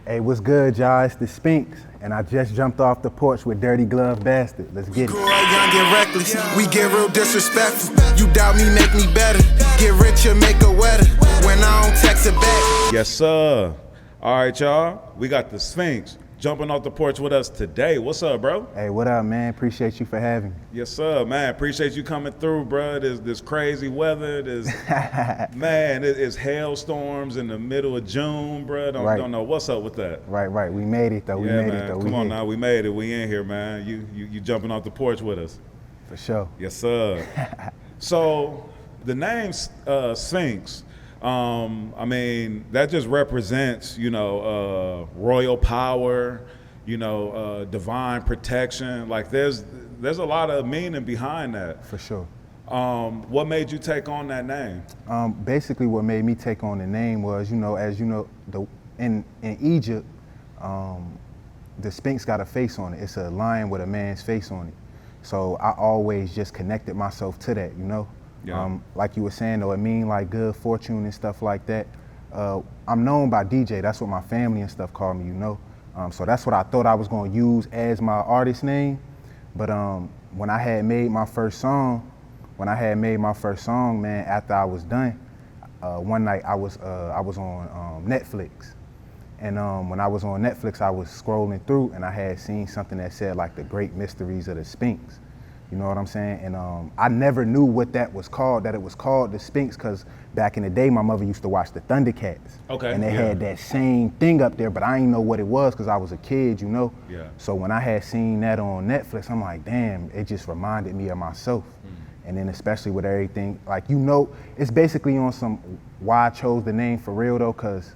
Hey, what's good, y'all? It's the Sphinx, and I just jumped off the porch with Dirty Glove Bastard. Let's get it. Grow up young, get reckless. We get real disrespectful. You doubt me, make me better. Get richer, make her wetter. When I don't text her back. Yes, sir. All right, y'all. We got the Sphinx jumping off the porch with us today. What's up, bro? Hey, what up, man? Appreciate you for having me. Yes, sir, man. Appreciate you coming through, bro. This crazy weather. Man, it's hailstorms in the middle of June, bro. Don't know what's up with that. Right. We made it, though. Yeah, man. Come on now. We made it. We in here, man. You jumping off the porch with us. For sure. Yes, sir. So the name Sphinx, I mean, that just represents, royal power, divine protection. Like there's a lot of meaning behind that. For sure. What made you take on that name? Basically what made me take on the name was, as you know, in Egypt, the Sphinx got a face on it. It's a lion with a man's face on it. So I always just connected myself to that, Yeah. Like you were saying, though, it mean like good fortune and stuff like that. I'm known by DJ. That's what my family and stuff call me, So that's what I thought I was going to use as my artist name. But when I had made my first song, man, after I was done, one night I was on Netflix. And when I was on Netflix, I was scrolling through and I had seen something that said like the great mysteries of the Sphinx. You know what I'm saying? And I never knew what that was called, that it was called the Sphinx, because back in the day, my mother used to watch the Thundercats. Okay. And they had that same thing up there, but I didn't know what it was because I was a kid, Yeah. So when I had seen that on Netflix, I'm like, damn, it just reminded me of myself. And then especially with everything, like, it's basically on some why I chose the name for real though, because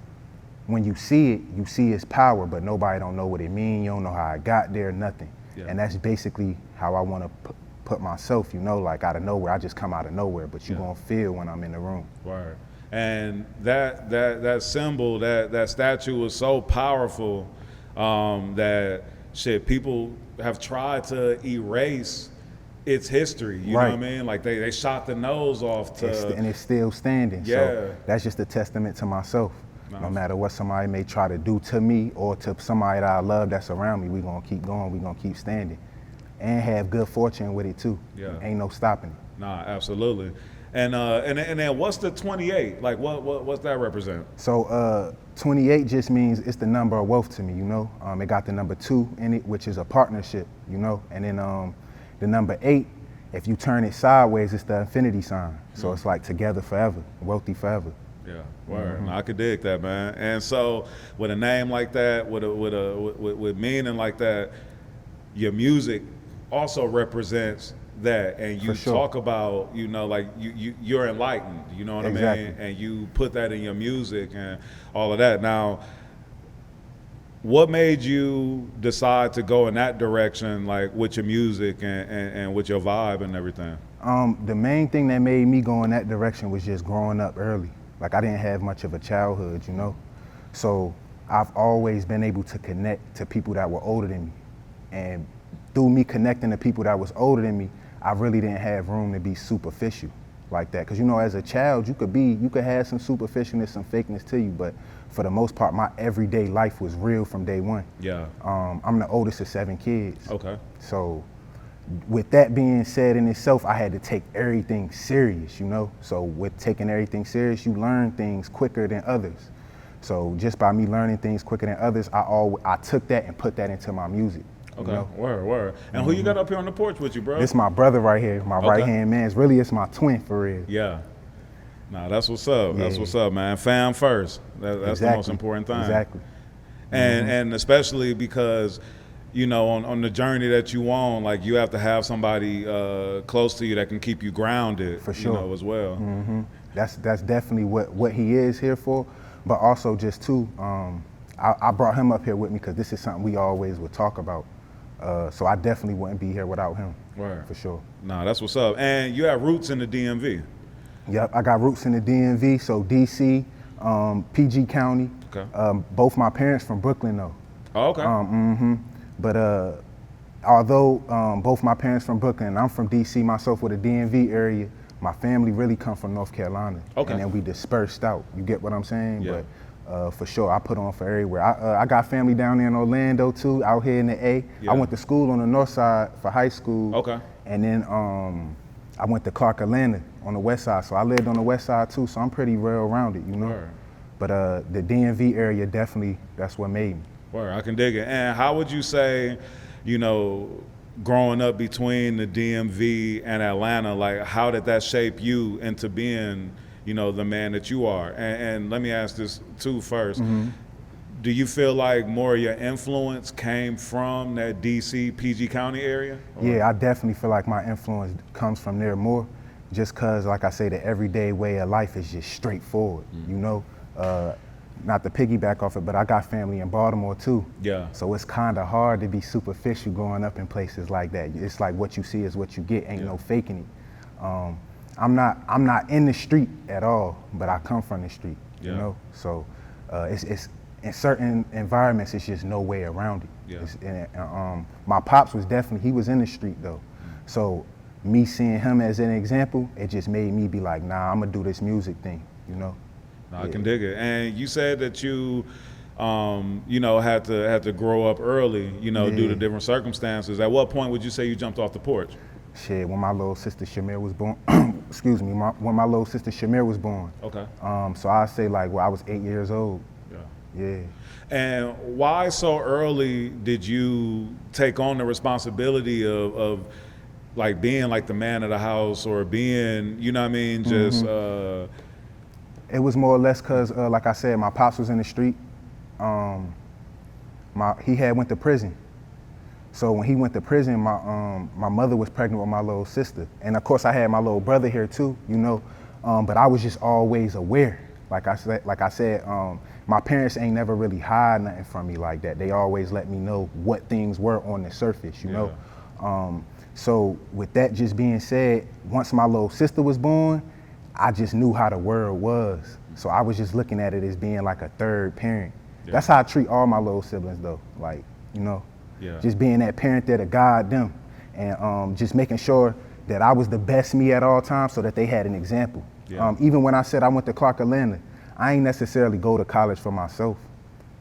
when you see it, you see its power, but nobody don't know what it means. You don't know how I got there, nothing. Yeah. And that's basically how I want to put myself, like out of nowhere. I just come out of nowhere, but you're gonna feel when I'm in the room. Right. And that symbol, that statue was so powerful that people have tried to erase its history. You know what I mean? Like they shot the nose off And it's still standing. Yeah. So that's just a testament to myself. Nice. No matter what somebody may try to do to me or to somebody that I love that's around me, we're gonna keep going, we're gonna keep standing. And have good fortune with it too. Yeah. Ain't no stopping it. Nah, absolutely. And then what's the 28? Like what's that represent? So 28 just means it's the number of wealth to me, It got the number 2 in it, which is a partnership, And then the number 8, if you turn it sideways, it's the infinity sign. So it's like together forever, wealthy forever. Yeah, word. I could dig that, man. And so with a name like that, with meaning like that, your music also represents that, and you talk about, like you're enlightened, you know what I mean? And you put that in your music and all of that. Now, what made you decide to go in that direction, like with your music and with your vibe and everything? The main thing that made me go in that direction was just growing up early. Like I didn't have much of a childhood, So I've always been able to connect to people that were older than me. And through me connecting to people that was older than me, I really didn't have room to be superficial like that. Cause as a child, you could have some superficialness, some fakeness to you, but for the most part, my everyday life was real from day one. Yeah. I'm the oldest of 7 kids. Okay. So with that being said in itself, I had to take everything serious, So with taking everything serious, you learn things quicker than others. So just by me learning things quicker than others, I took that and put that into my music. Okay, word. And who you got up here on the porch with you, bro? This is my brother right here, my right-hand man. It's my twin for real. Yeah. Nah, that's what's up. Yeah. That's what's up, man. Fam first. That's the most important thing. Exactly. And especially because, on the journey that you on, like you have to have somebody close to you that can keep you grounded, for sure. As well. Mm-hmm. That's definitely what he is here for. But also just too, I brought him up here with me because this is something we always would talk about. So I definitely wouldn't be here without him. Right. For sure. Nah, that's what's up. And you have roots in the DMV. Yep, I got roots in the DMV, so DC, PG County. Okay. Both my parents from Brooklyn though. Oh, okay. But although both my parents from Brooklyn and I'm from DC myself with the DMV area, my family really come from North Carolina. Okay. And then we dispersed out. You get what I'm saying? Yeah. But For sure, I put on for everywhere. I got family down there in Orlando too, out here in the A. Yeah. I went to school on the north side for high school. Okay. And then I went to Clark, Atlanta on the west side. So I lived on the west side too, so I'm pretty well-rounded, you know? Word. But the DMV area, definitely, that's what made me. Word, I can dig it. And how would you say, you know, growing up between the DMV and Atlanta, like how did that shape you into being, you know, the man that you are? And let me ask this too first. Do you feel like more of your influence came from that DC, PG County area? Or? Yeah, I definitely feel like my influence comes from there more, just cause like I say, the everyday way of life is just straightforward, you know? Not to piggyback off it, but I got family in Baltimore too. Yeah. So it's kind of hard to be superficial growing up in places like that. It's like what you see is what you get, ain't no faking it. I'm not in the street at all, but I come from the street, you know? So it's in certain environments, it's just no way around it. Yeah. My pops was definitely, he was in the street though. So me seeing him as an example, it just made me be like, nah, I'm gonna do this music thing, you know? I can dig it. And you said that you, you know, had to grow up early, you know, due to different circumstances. At what point would you say you jumped off the porch? Shit, when my little sister Shamir was born, excuse me, when my little sister Shamir was born. Okay. So I say like, well, I was 8 years old. Yeah. And why so early did you take on the responsibility of like being like the man of the house or being, you know what I mean, just It was more or less cause, like I said, my pops was in the street. He had went to prison. So when he went to prison, my mother was pregnant with my little sister. And of course I had my little brother here too, you know, but I was just always aware. Like I said, my parents ain't never really hide nothing from me like that. They always let me know what things were on the surface, you know? So with that just being said, once my little sister was born, I just knew how the world was. So I was just looking at it as being like a third parent. Yeah. That's how I treat all my little siblings though. Like, you know, just being that parent there to guide them and just making sure that I was the best me at all times so that they had an example. Even when I said I went to Clark, Atlanta, I ain't necessarily go to college for myself.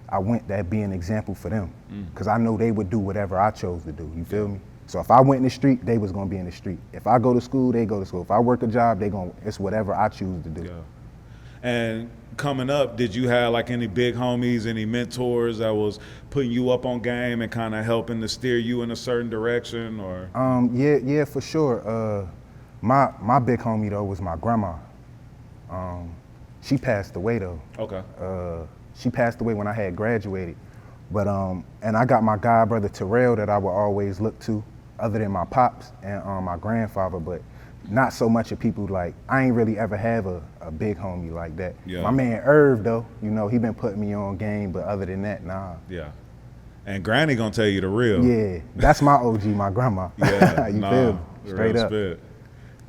I went that be an example for them because I know they would do whatever I chose to do, you feel me? So if I went in the street, they was gonna be in the street. If I go to school, they go to school. If I work a job, it's whatever I choose to do. Yeah. And coming up, did you have like any big homies, any mentors that was putting you up on game and kind of helping to steer you in a certain direction or? Yeah, for sure. My big homie though was my grandma. She passed away though. Okay. She passed away when I had graduated. But, and I got my god brother Terrell that I would always look to, other than my pops and my grandfather, but not so much of people like, I ain't really ever have a big homie like that. Yeah. My man Irv though, you know, he been putting me on game, but other than that, nah. Yeah. And Granny gonna tell you the real. Yeah, that's my OG, my grandma. Yeah, you feel me? Straight up. Spit.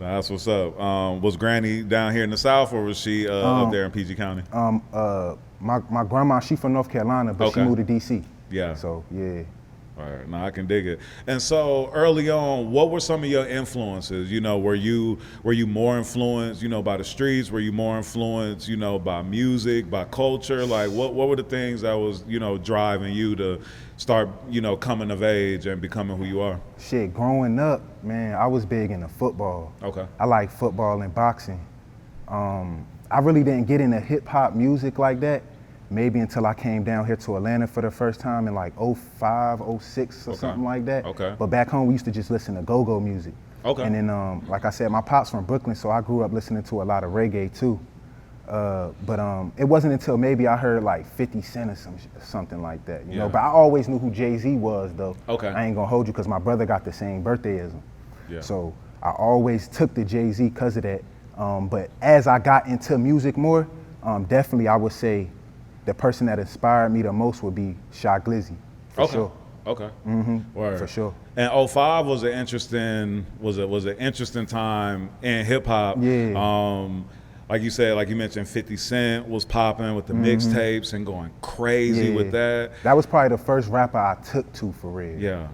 Nah, that's what's up. Was Granny down here in the South or was she up there in PG County? My grandma, she from North Carolina, but she moved to DC. Yeah. So, yeah. All right, now I can dig it. And so early on, what were some of your influences? You know, were you more influenced, you know, by the streets? Were you more influenced, you know, by music, by culture? Like what were the things that was, you know, driving you to start, you know, coming of age and becoming who you are? Shit, growing up, man, I was big into football. Okay. I like football and boxing. I really didn't get into hip hop music like that, maybe until I came down here to Atlanta for the first time in like 05, 06 or something like that. Okay. But back home, we used to just listen to go-go music. Okay. And then, like I said, my pop's from Brooklyn, so I grew up listening to a lot of reggae too. But it wasn't until maybe I heard like 50 Cent or something like that, you know? But I always knew who Jay-Z was though. Okay. I ain't gonna hold you because my brother got the same birthday as him. Yeah. So I always took the Jay-Z because of that. But as I got into music more, definitely I would say the person that inspired me the most would be Shy Glizzy, for sure. Okay. Word. For sure. And 05 was an interesting time in hip hop. Yeah. like you said, like you mentioned, 50 Cent was popping with the mixtapes and going crazy with that. That was probably the first rapper I took to for real. Yeah.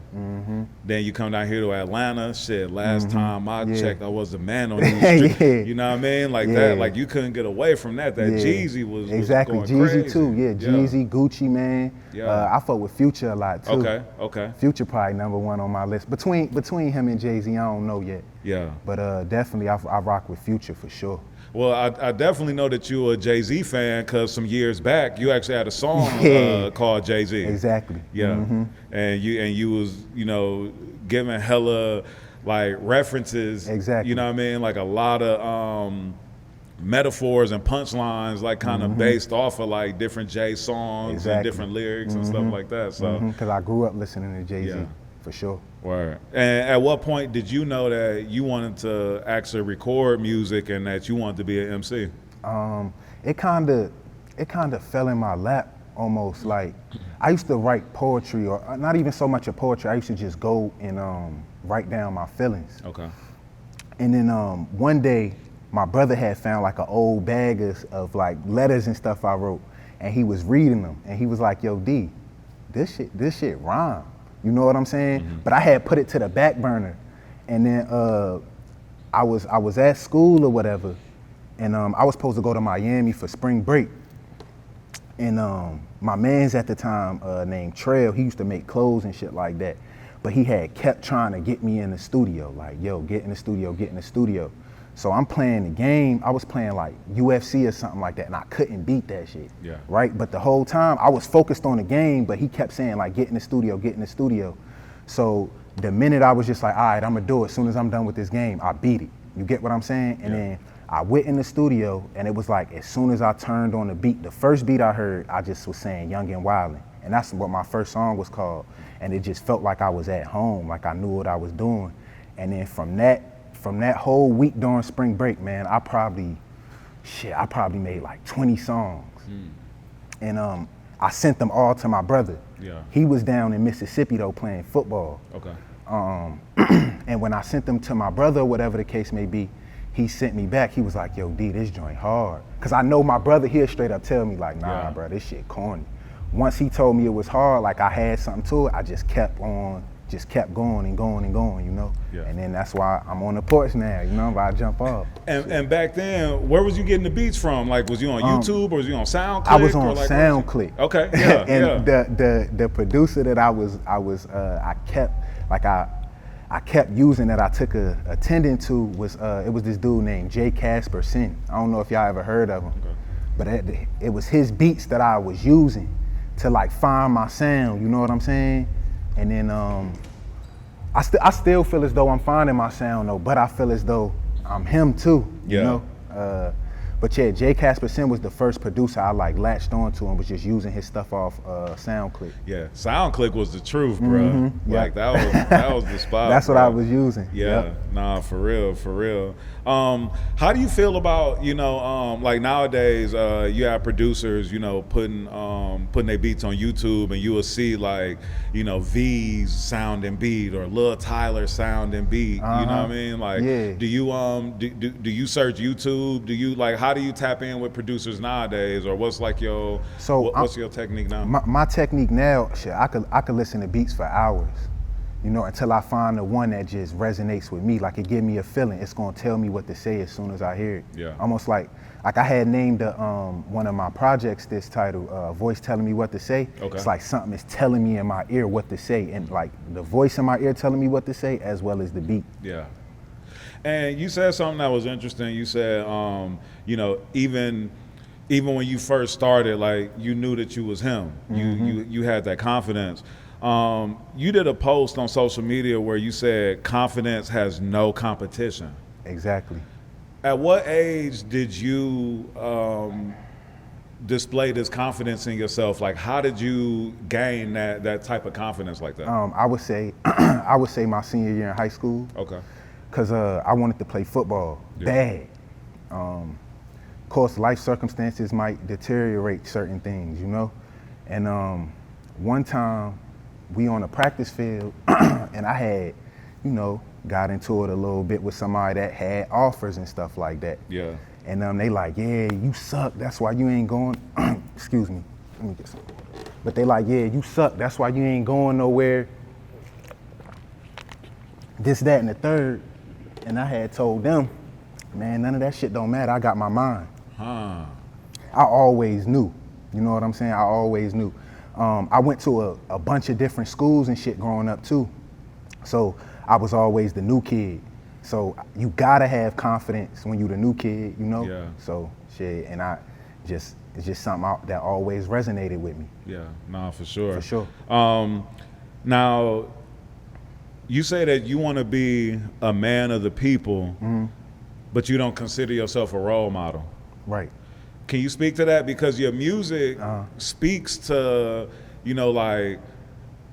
Then you come down here to Atlanta. Shit, last time I checked, I was the man on these streets. You know what I mean? Like that. Like you couldn't get away from that. That Jeezy was exactly going Jeezy crazy. too. Yeah, Jeezy, Gucci, man. Yeah. I fuck with Future a lot too. Okay. Future probably number one on my list. Between him and Jay-Z, I don't know yet. Yeah. But definitely I rock with Future for sure. Well, I definitely know that you're a Jay-Z fan because some years back you actually had a song called Jay-Z. Exactly. Yeah. And you was, giving hella like references. Exactly. You know what I mean? Like a lot of metaphors and punchlines, like kind of based off of like different Jay songs and different lyrics and stuff like that. So because I grew up listening to Jay-Z for sure. Word. And at what point did you know that you wanted to actually record music and that you wanted to be an MC? It kind of fell in my lap almost. Like I used to write poetry, or not even so much of poetry. I used to just go and write down my feelings. Okay. And then one day my brother had found like an old bag of like letters and stuff I wrote, and he was reading them, and he was like, "Yo, D, this shit rhyme." You know what I'm saying? But I had put it to the back burner, and then I was at school or whatever, and I was supposed to go to Miami for spring break, and my man's at the time named Trail, he used to make clothes and shit like that, but he had kept trying to get me in the studio, like, yo, get in the studio. So I'm playing the game. I was playing like UFC or something like that, and I couldn't beat that shit. Yeah. Right? But the whole time I was focused on the game, but he kept saying like, get in the studio. So the minute I was just like, all right, I'm gonna do it. As soon as I'm done with this game, I beat it. You get what I'm saying? And then I went in the studio, and it was like, as soon as I turned on the beat, the first beat I heard, I just was saying Young and Wildin'. And that's what my first song was called. And it just felt like I was at home, like I knew what I was doing. And then from that whole week during spring break, man, I probably made like 20 songs. And I sent them all to my brother. Yeah. He was down in Mississippi though playing football. Okay. And when I sent them to my brother, whatever the case may be, he sent me back. He was like, yo, D, this joint hard. Cause I know my brother, he'll straight up tell me like, nah, bro, this shit corny. Once he told me it was hard, like I had something to it, I just kept going and going, you know? Yeah. And then that's why I'm on the porch now, you know, I jump off. And back then, where was you getting the beats from? Like, was you on YouTube or was you on SoundClick? I was on like, SoundClick. Okay, yeah, and the producer that I kept using, that I took a attendant to, was it was this dude named J. Casper Sin. I don't know if y'all ever heard of him, but it was his beats that I was using to like find my sound, you know what I'm saying? And then I still feel as though I'm finding my sound though, but I feel as though I'm him too, you know? But yeah, J. Casper Sin was the first producer I like latched onto and was just using his stuff off SoundClick. Yeah, SoundClick was the truth, bro. Like that was the spot. That's what I was using. Yeah, nah, for real. How do you feel about, like nowadays, you have producers, putting their beats on YouTube, and you will see like, V's sound and beat or Lil Tyler sound and beat. You know what I mean? Like, do you do you search YouTube? Do you like, how do you tap in with producers nowadays, or what's like your what's your technique now? My technique now, shit, I could listen to beats for hours, until I find the one that just resonates with me. Like it give me a feeling. It's gonna tell me what to say as soon as I hear it. Yeah. Almost like I had named one of my projects this title, Voice Telling Me What to Say. Okay. It's like something is telling me in my ear what to say, and like the voice in my ear telling me what to say as well as the beat. Yeah. And you said something that was interesting. You said, even when you first started, like you knew that you was him. You had that confidence. You did a post on social media where you said confidence has no competition. Exactly. At what age did you display this confidence in yourself? Like, how did you gain that type of confidence like that? I would say my senior year in high school. Okay. Cause I wanted to play football bad. Of course, life circumstances might deteriorate certain things, And one time we on a practice field, and I had, got into it a little bit with somebody that had offers and stuff like that. Yeah. And they like, yeah, you suck, that's why you ain't going, excuse me, let me get some. But they like, yeah, you suck, that's why you ain't going nowhere. This, that, and the third. And I had told them, man, none of that shit don't matter, I got my mind. Huh. I always knew, you know what I'm saying? I always knew. I went to a bunch of different schools and shit growing up too. So I was always the new kid. So you gotta have confidence when you the new kid, you know? Yeah. So shit, and it's just something that always resonated with me. Yeah, nah, for sure. For sure. Now, you say that you want to be a man of the people, but you don't consider yourself a role model. Right. Can you speak to that? Because your music speaks to, you know, like,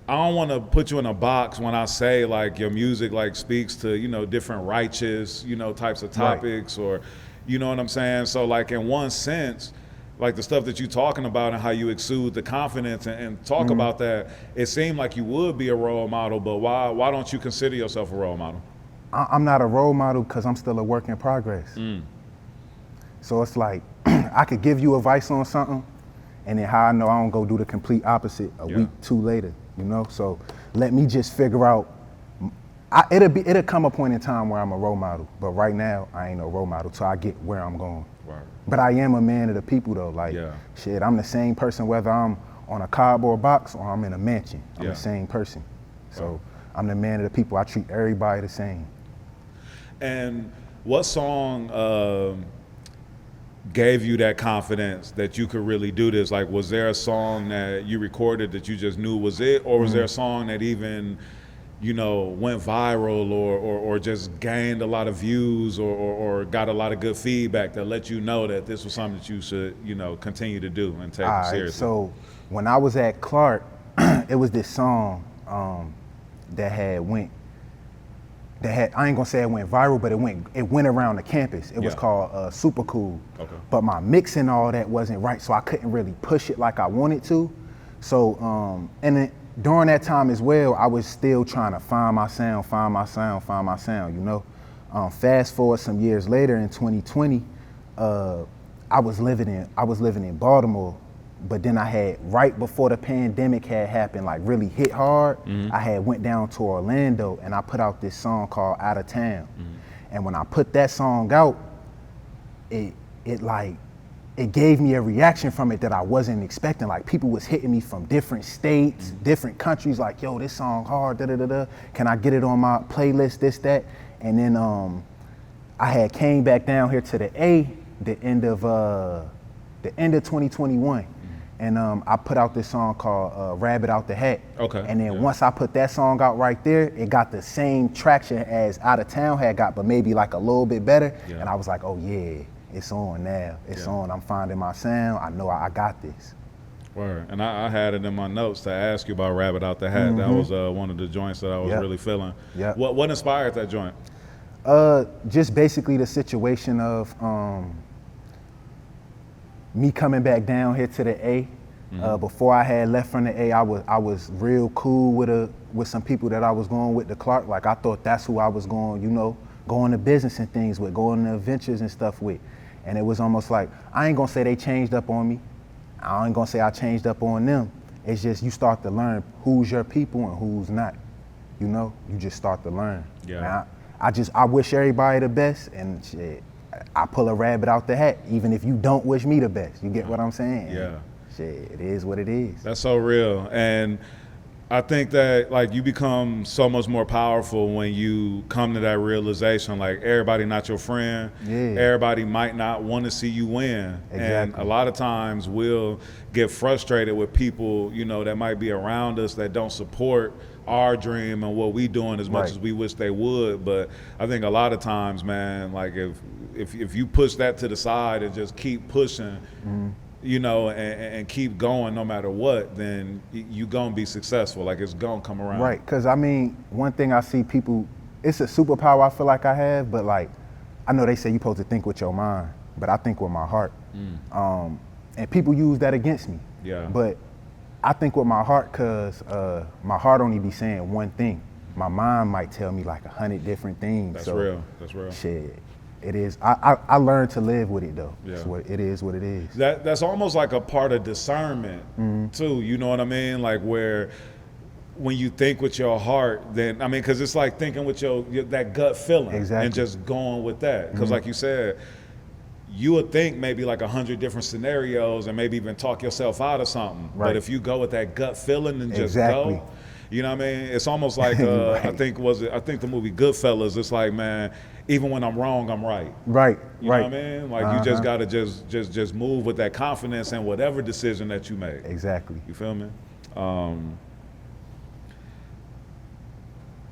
I don't want to put you in a box when I say like your music like speaks to, you know, different righteous, you know, types of topics, or, you know what I'm saying? So like in one sense, like the stuff that you're talking about and how you exude the confidence and talk about that, it seemed like you would be a role model, but why don't you consider yourself a role model? I'm not a role model because I'm still a work in progress. So it's like, I could give you advice on something, and then how I know I don't go do the complete opposite a week, 2 later, you know? So let me just figure out, it'll come a point in time where I'm a role model, but right now I ain't no role model till I get where I'm going. Right. But I am a man of the people though, like, shit, I'm the same person whether I'm on a cardboard box or I'm in a mansion. I'm the same person. So I'm the man of the people. I treat everybody the same. And what song gave you that confidence that you could really do this? Like, was there a song that you recorded that you just knew was it, or was there a song that even, you know, went viral or just gained a lot of views or got a lot of good feedback that let you know that this was something that you should, you know, continue to do and take seriously? So when I was at Clark, it was this song I ain't gonna say it went viral, but it went around the campus. It was called Super Cool. Okay. But my mix and all that wasn't right, so I couldn't really push it like I wanted to. So, and then during that time as well, I was still trying to find my sound, you know? Fast forward some years later in 2020, I was living in Baltimore, but then I had, right before the pandemic had happened, like really hit hard, I had went down to Orlando and I put out this song called Out of Town. And when I put that song out, it gave me a reaction from it that I wasn't expecting. Like people was hitting me from different states, different countries, like, yo, this song hard, da-da-da-da. Can I get it on my playlist, this, that? And then I had came back down here to the A, the end of 2021. And I put out this song called Rabbit Out the Hat. Okay. And then once I put that song out right there, it got the same traction as Out of Town had got, but maybe like a little bit better. Yeah. And I was like, oh yeah, it's on now. It's on. I'm finding my sound. I know I got this. Word. And I had it in my notes to ask you about Rabbit Out the Hat. That was one of the joints that I was really feeling. Yeah. What inspired that joint? Just basically the situation of me coming back down here to the A. Before I had left from the A, I was real cool with some people that I was going with to Clark. Like I thought that's who I was going, you know, going to business and things with, going to adventures and stuff with. And it was almost like, I ain't gonna say they changed up on me. I ain't gonna say I changed up on them. It's just you start to learn who's your people and who's not. You know, you just start to learn. Yeah. And I wish everybody the best, and shit, I pull a rabbit out the hat, even if you don't wish me the best. You get what I'm saying? Yeah. Shit, it is what it is. That's so real. And I think that like you become so much more powerful when you come to that realization, like everybody not your friend. Yeah. Everybody might not want to see you win. Exactly. And a lot of times we'll get frustrated with people, you know, that might be around us that don't support our dream and what we doing as much as we wish they would. But I think a lot of times, man, like if you push that to the side and just keep pushing, you know, and keep going no matter what, then you gonna be successful. Like it's gonna come around. Right, because I mean, one thing I see people, it's a superpower I feel like I have, but like, I know they say you're supposed to think with your mind, but I think with my heart. And people use that against me. Yeah. But I think with my heart, cause my heart only be saying one thing. My mind might tell me like 100 different things. That's real, that's real. Shit, It is. I learned to live with it though. Yeah. It is what it is. That's almost like a part of discernment too. You know what I mean? Like where when you think with your heart, then I mean, because it's like thinking with your that gut feeling, Exactly. and just going with that. Because like you said, you would think maybe like 100 different scenarios, and maybe even talk yourself out of something. Right. But if you go with that gut feeling and just Exactly. go, you know what I mean? It's almost like Right. I think the movie Goodfellas. It's like, man, even when I'm wrong, I'm right. Right. You right. know what I mean? Like you just gotta just move with that confidence in whatever decision that you make. Exactly. You feel me?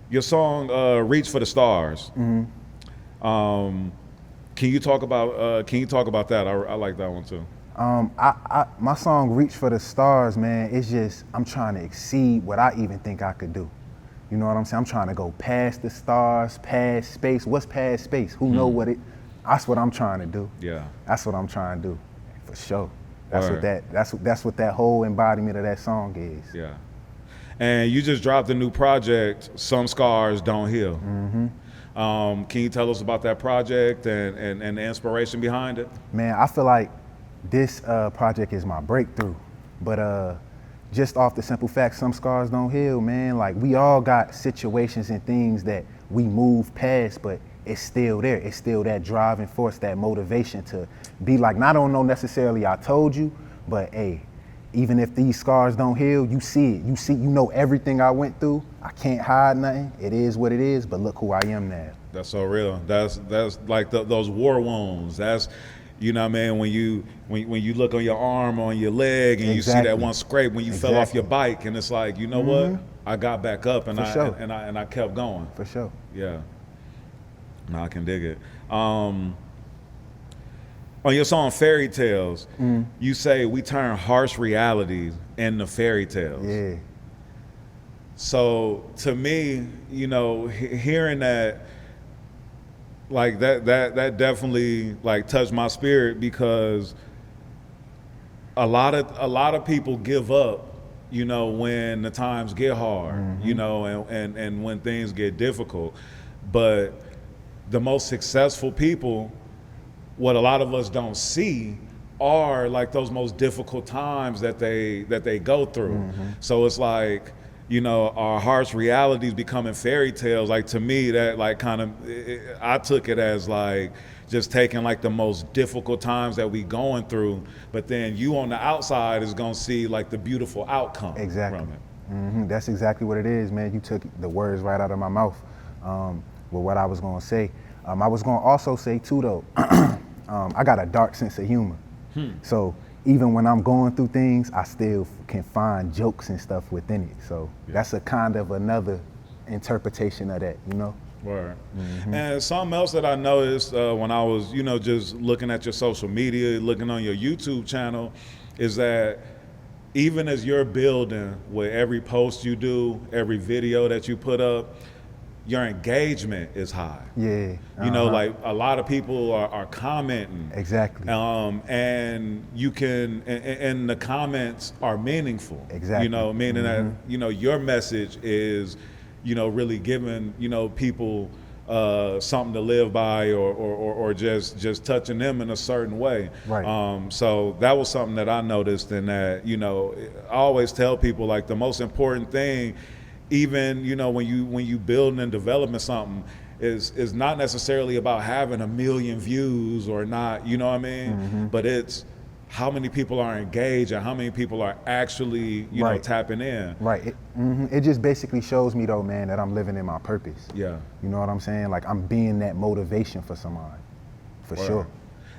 Your song "Reach for the Stars." Can you talk about that? I like that one too. My song "Reach for the Stars," man, it's just I'm trying to exceed what I even think I could do. You know what I'm saying? I'm trying to go past the stars, past space. What's past space? Who know what it? That's what I'm trying to do. Yeah. That's what I'm trying to do, for sure. That's Word. that's what that whole embodiment of that song is. Yeah. And you just dropped a new project, "Some Scars Don't Heal." Can you tell us about that project and the inspiration behind it? Man, I feel like this project is my breakthrough. But just off the simple fact, some scars don't heal, man. Like, we all got situations and things that we move past, but it's still there. It's still that driving force, that motivation to be like, not on no necessarily I told you, but hey, even if these scars don't heal, you see it. You know everything I went through. I can't hide nothing. It is what it is, but look who I am now. That's so real. That's like those war wounds. That's, you know what I mean, when you look on your arm, on your leg, and you see that one scrape when you fell off your bike, and it's like, you know what? I got back up and I kept going. For sure. Yeah. No, I can dig it. On your song "Fairy Tales," you say we turn harsh realities into fairy tales. Yeah. So to me, you know, hearing that, like that definitely like touched my spirit, because a lot of people give up, you know, when the times get hard, you know, and when things get difficult. But the most successful people, what a lot of us don't see, are like those most difficult times that they go through. So it's like, you know, our harsh realities becoming fairy tales. Like, to me, that like kind of, I took it as like just taking like the most difficult times that we going through, but then you on the outside is gonna see like the beautiful outcome Exactly. from it. That's exactly what it is, man. You took the words right out of my mouth with what I was gonna say. I was gonna also say too, though, I got a dark sense of humor. So even when I'm going through things, I still can find jokes and stuff within it. So that's a kind of another interpretation of that, you know? Word. And something else that I noticed when I was, you know, just looking at your social media, looking on your YouTube channel, is that even as you're building with every post you do, every video that you put up, your engagement is high. Yeah. You know, like a lot of people are commenting. Exactly. And you can, and the comments are meaningful. Exactly. You know, meaning that, you know, your message is, you know, really giving, you know, people something to live by, or just touching them in a certain way. Right. So that was something that I noticed, and that, you know, I always tell people, like, the most important thing, even, you know, when you building and developing something, is not necessarily about having 1 million views or not, you know what I mean? But it's how many people are engaged and how many people are actually, you know, tapping in. Right. It just basically shows me, though, man, that I'm living in my purpose. Yeah. You know what I'm saying? Like, I'm being that motivation for somebody, for sure.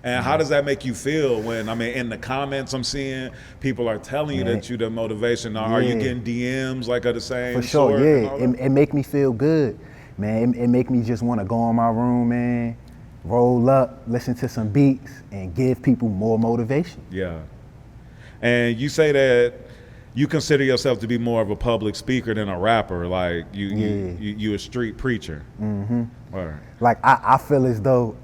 And how does that make you feel when, I mean, in the comments I'm seeing, people are telling you that you're the motivation? Are you getting DMs like of the same For sure, sort? yeah. It make me feel good, man. It make me just want to go in my room, man, roll up, listen to some beats, and give people more motivation. Yeah. And you say that you consider yourself to be more of a public speaker than a rapper, like you a street preacher. Right. Like, I feel as though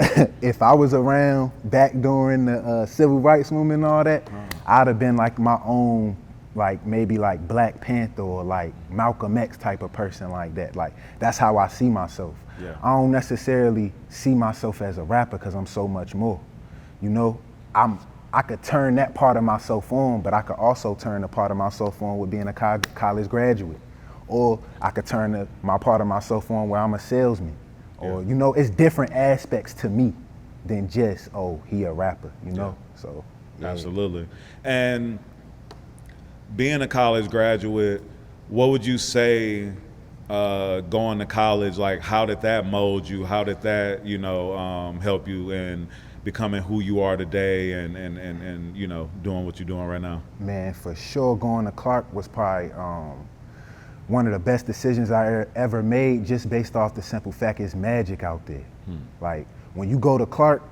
if I was around back during the civil rights movement and all that, I'd have been like my own like maybe like Black Panther or like Malcolm X type of person like that. Like that's how I see myself. Yeah. I don't necessarily see myself as a rapper because I'm so much more. You know, I could turn that part of myself on, but I could also turn the part of myself on with being a college graduate. Or I could turn my part of myself on where I'm a salesman. Or, you know, it's different aspects to me than just, oh, he a rapper, you know? So, yeah. Absolutely. And being a college graduate, what would you say going to college, like how did that mold you? How did that, you know, help you in becoming who you are today and you know, doing what you're doing right now? Man, for sure going to Clark was probably one of the best decisions I ever made, just based off the simple fact it's magic out there. Like when you go to Clark,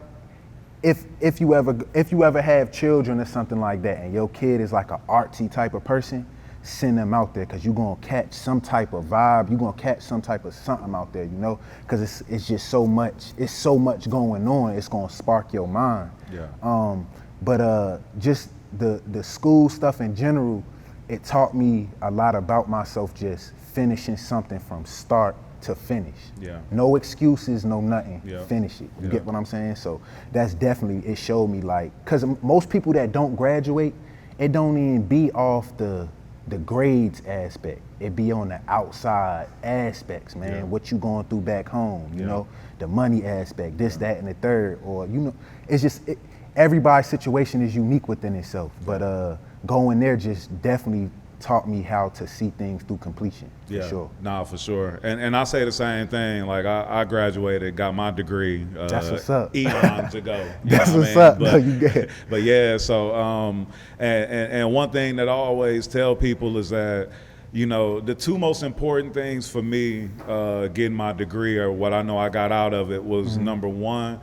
if you ever have children or something like that and your kid is like an artsy type of person, send them out there because you're gonna catch some type of vibe, you're gonna catch some type of something out there, you know, because it's just so much going on, it's gonna spark your mind. But just the school stuff in general, it taught me a lot about myself, just finishing something from start to finish. No excuses, no nothing. Finish it. You get what I'm saying? So that's definitely, it showed me like, because most people that don't graduate, it don't even be off the grades aspect. It be on the outside aspects, man. What you going through back home, you know, the money aspect, this, that, and the third, or, you know, it's just, everybody's situation is unique within itself. But going there just definitely taught me how to see things through completion, for sure. Nah, for sure. And I say the same thing. Like I graduated, got my degree. That's what's up. Eons ago. That's what's up. But yeah, so and one thing that I always tell people is that, you know, the two most important things for me getting my degree, or what I know I got out of it, was number one,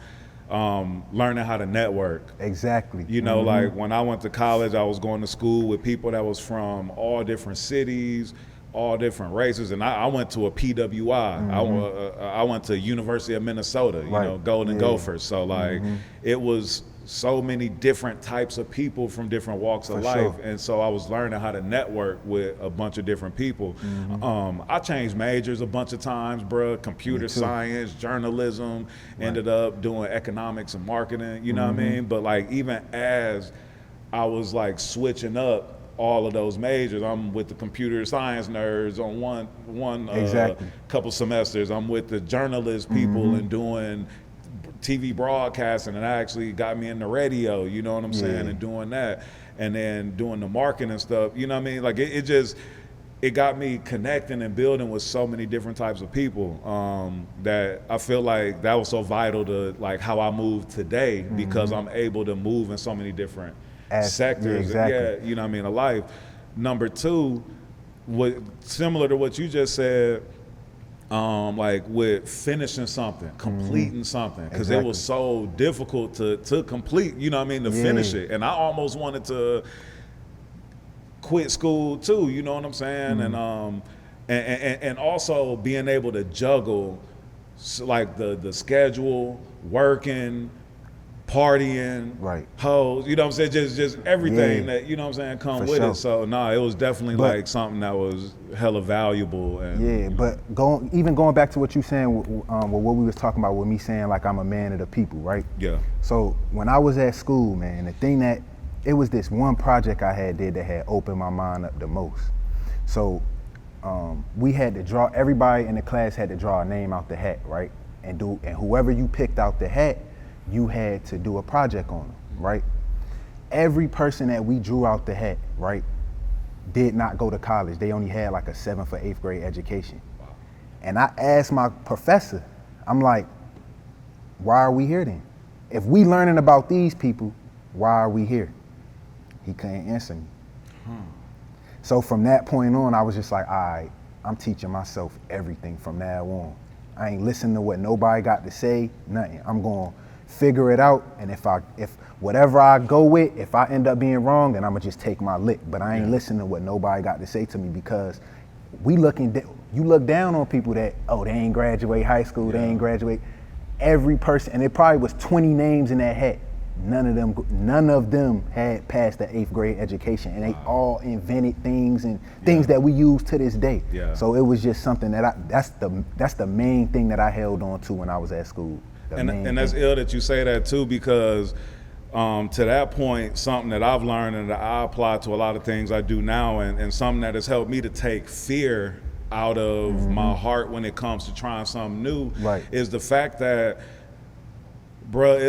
learning how to network. Exactly. You know, like when I went to college, I was going to school with people that was from all different cities, all different races, and I went to a PWI. I went to University of Minnesota, you know, Golden Gophers. So like it was so many different types of people from different walks of life. And so I was learning how to network with a bunch of different people. I changed majors a bunch of times, bro. Computer science, journalism, ended up doing economics and marketing, you know what I mean? But like even as I was like switching up all of those majors, I'm with the computer science nerds on one couple semesters. I'm with the journalist people and doing TV broadcasting, and actually got me in the radio, you know what I'm saying, and doing that, and then doing the marketing and stuff, you know what I mean? Like it got me connecting and building with so many different types of people, that I feel like that was so vital to like how I move today, because I'm able to move in so many different sectors, you know what I mean, of life. Number two, similar to what you just said, like with finishing something, completing something, because it was so difficult to complete, you know what I mean, to finish it. And I almost wanted to quit school too, you know what I'm saying? And also being able to juggle like the schedule, working, partying, hoes, you know what I'm saying? Just everything that, you know what I'm saying, come with it. So it was definitely like something that was hella valuable. And, but going back to what you saying, with what we was talking about, with me saying like I'm a man of the people, right? So when I was at school, man, the thing that, it was this one project I did that had opened my mind up the most. So we had to draw, everybody in the class had to draw a name out the hat, right? And whoever you picked out the hat, you had to do a project on them, right? Every person that we drew out the hat, right, did not go to college. They only had like a 7th or 8th grade education. And I asked my professor, I'm like, why are we here then? If we learning about these people, why are we here? He couldn't answer me. So from that point on, I was just like, all right, I'm teaching myself everything from now on. I ain't listening to what nobody got to say, nothing. I'm going to figure it out, and if whatever I go with, if I end up being wrong, then I'm gonna just take my lick. But I ain't listening to what nobody got to say to me, because you look down on people that, oh, they ain't graduate high school, they ain't graduate. Every person, and it probably was 20 names in that hat, none of them had passed the 8th grade education, and they all invented things and things that we use to this day. Yeah. So it was just something that that's the main thing that I held on to when I was at school. And that's ill that you say that too, because to that point, something that I've learned and that I apply to a lot of things I do now, and something that has helped me to take fear out of my heart when it comes to trying something new, is the fact that, bruh,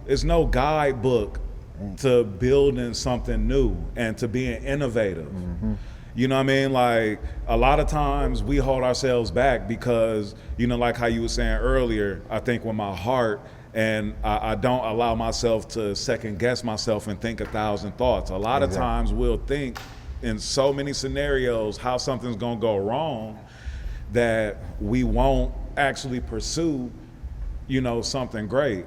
it's no guidebook to building something new and to being innovative. You know what I mean? Like, a lot of times we hold ourselves back because, you know, like how you were saying earlier, I think with my heart, and I don't allow myself to second guess myself and think 1,000 thoughts. A lot of times we'll think in so many scenarios how something's gonna go wrong that we won't actually pursue, you know, something great.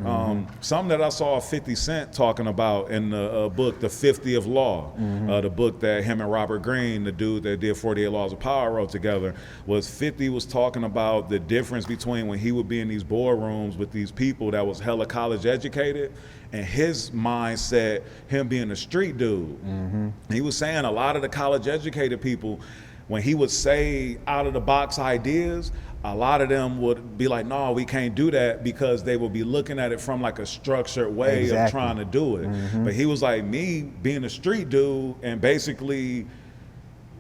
Something that I saw 50 Cent talking about in the book, The 50th Law, the book that him and Robert Greene, the dude that did 48 Laws of Power, wrote together, was 50 was talking about the difference between when he would be in these boardrooms with these people that was hella college educated, and his mindset, him being a street dude. He was saying a lot of the college educated people, when he would say out of the box ideas, a lot of them would be like, no, we can't do that, because they would be looking at it from like a structured way of trying to do it. But he was like, me being a street dude and basically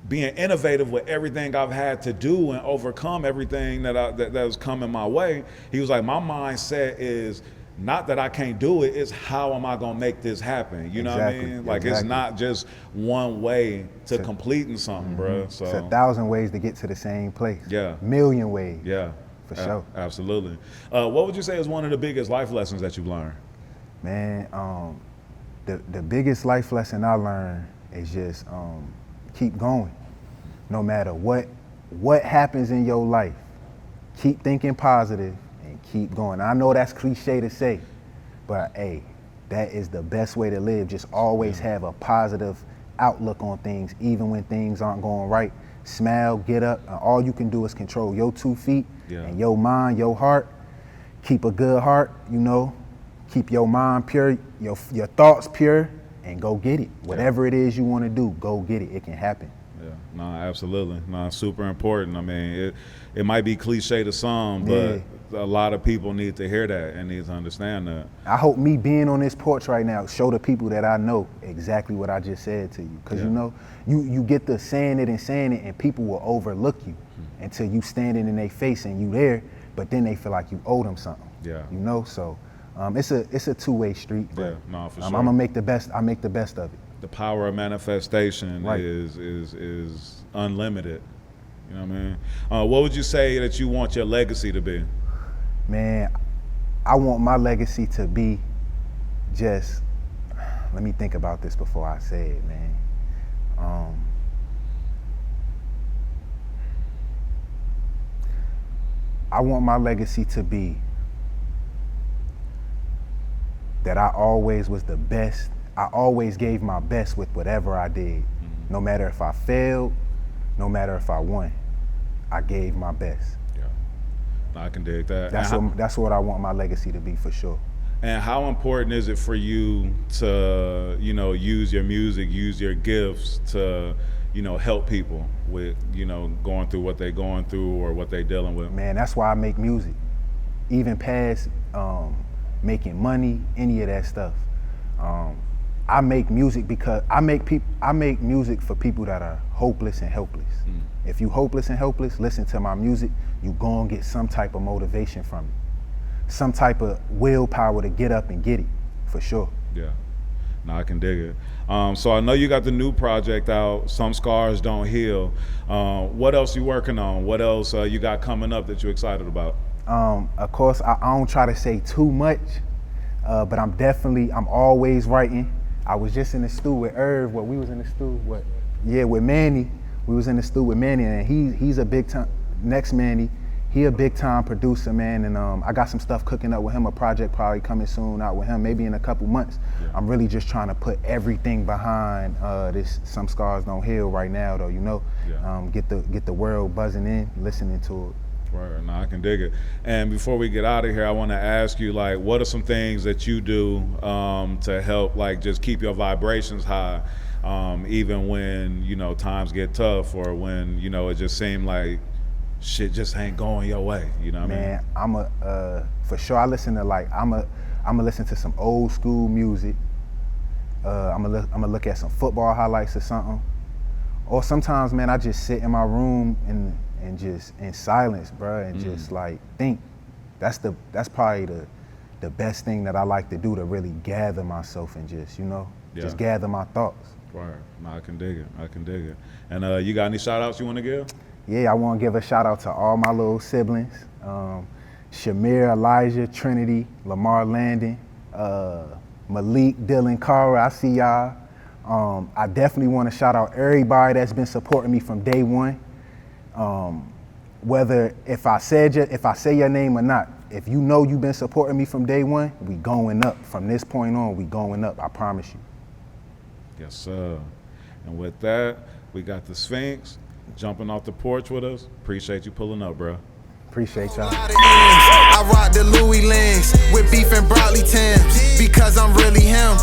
being innovative with everything I've had to do and overcome everything that was coming my way, he was like, my mindset is not that I can't do it, it's how am I gonna make this happen? You know what I mean? Like, it's not just one way to completing something, bro. So it's 1,000 ways to get to the same place. Yeah. Million ways. Yeah. For sure. Absolutely. What would you say is one of the biggest life lessons that you've learned? Man, the biggest life lesson I learned is just keep going. No matter what happens in your life, keep thinking positive and keep going. I know that's cliche to say, but hey, that is the best way to live. Just always have a positive outlook on things, even when things aren't going right. Smile, get up, and all you can do is control your 2 feet and your mind, your heart. Keep a good heart, you know. Keep your mind pure, your thoughts pure, and go get it. Whatever it is you want to do, go get it. It can happen. Yeah, no, absolutely. No, super important. I mean, it might be cliche to some, but a lot of people need to hear that and need to understand that. I hope me being on this porch right now show the people that I know exactly what I just said to you. Because you know, you get to saying it and people will overlook you until you standing in their face and you there, but then they feel like you owe them something. Yeah. You know, so it's a two-way street. But, no, for sure. I'm gonna make the best. I make the best of it. The power of manifestation is unlimited. You know what I mean? What would you say that you want your legacy to be? Man, I want my legacy to be just, let me think about this before I say it, man. I want my legacy to be that I always was the best. I always gave my best with whatever I did. No matter if I failed, no matter if I won, I gave my best. I can dig that. That's what I want my legacy to be, for sure. And how important is it for you to, you know, use your music, use your gifts to, you know, help people with, you know, going through what they're going through or what they're dealing with? Man, that's why I make music. Even past making money, any of that stuff. I make music because I make music for people that are hopeless and helpless. If you hopeless and helpless, listen to my music, you gonna get some type of motivation from it. Some type of willpower to get up and get it, for sure. Yeah, no, I can dig it. So I know you got the new project out, Some Scars Don't Heal. What else you working on? What else you got coming up that you're excited about? Of course, I don't try to say too much, but I'm always writing. I was just in the stew with Irv. We was in the stew, with Manny. We was in the stew with Manny, and he's a big time, next Manny, he a big time producer, man, and I got some stuff cooking up with him, a project probably coming soon out with him, maybe in a couple months. I'm really just trying to put everything behind this Some Scars Don't Heal right now, though, you know. Get the world buzzing in, listening to it. Right, no, I can dig it. And before we get out of here, I want to ask you, like, what are some things that you do to help, like, just keep your vibrations high, even when, you know, times get tough, or when, you know, it just seems like shit just ain't going your way, you know what I mean? Man, for sure, I listen to, like, I'm listen to some old school music. I'm gonna look at some football highlights or something. Or sometimes, man, I just sit in my room and just in silence, bro, and just like think. That's probably the best thing that I like to do, to really gather myself and just, you know, just gather my thoughts. Right. No, I can dig it. I can dig it. And you got any shout outs you want to give? Yeah, I want to give a shout out to all my little siblings. Shamir, Elijah, Trinity, Lamar Landon, Malik, Dylan, Cara, I see y'all. I definitely want to shout out everybody that's been supporting me from day one. Whether if I say your name or not, if you know you've been supporting me from day one, we going up. From this point on, we going up, I promise you. Yes, sir. And with that, we got the Sphinx jumping off the porch with us. Appreciate you pulling up, bro. Appreciate y'all. I rock the Louis lens with beef and broccoli Timbs because I'm really him.